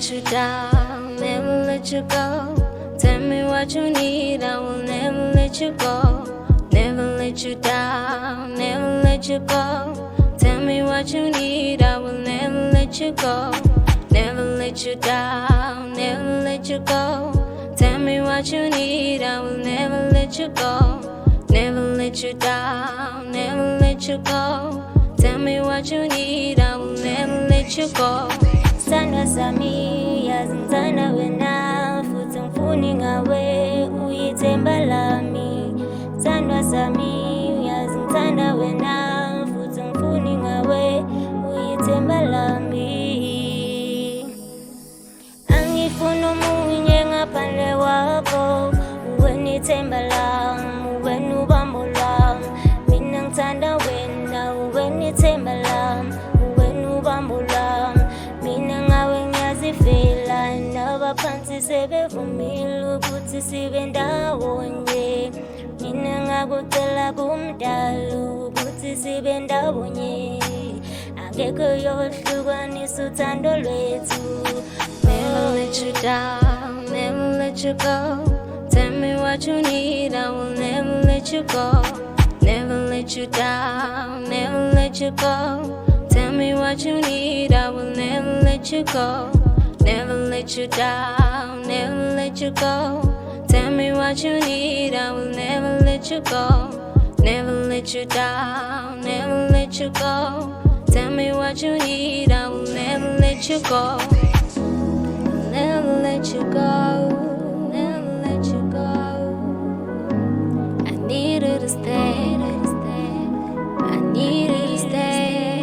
let you down, never let you go. Tell me what you need, I will never let you go. Never let you down, never let you go. Tell me what you need, I will never let you go. Never let you down, never let you go. Tell me what you need, I will never let you go. Never let you down, never let you go. Tell me what you need, I will never let you go. Sandwa sami yazintana wena futhi ngifuni ngawe uyithemba lami. Sandwa sami yazintana wena futhi ngifuni ngawe uyithemba lami. Angifuni omunye ngaphandle wakho, uwena ithemba lami, uwena ubambo lwami. Mina ngithanda wena, uwena ithemba lami, uwena ubambo lwami. Mina ngawe ngiyazifela, nabaphansi sebevumile ukuthi sibe ndawonye. Mina ngakucela kumdali ukuthi sibe ndawonye. Akekho yohlukanisa uthando lwethu. Never let you down, never let you go. Tell me what you need, I will never let you go. Never let you down, never let you go. Tell me what you need, I will never let you go. Never let you down, never let you go. Tell me what you need, I will never let you go. Never let you down, never let you go. Tell me what you need, I will never let you go. Never let you go, never let you go. I need you to stay, I need you to stay.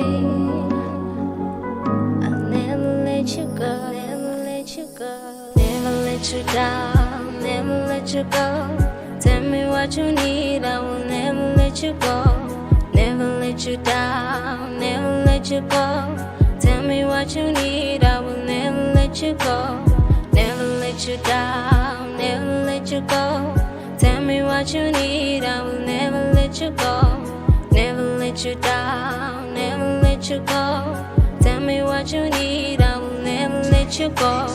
I'll never let you go, never let you go. Never let you down, never let you go. Tell me what you need, I will never let you go. Never let you down, never let you go. Tell me what you need, I will never let you go. Never let you down, never let you go. Tell me what you need, I will never let you go. Never let you down, never let you go. Tell me what you need, I will never let you go.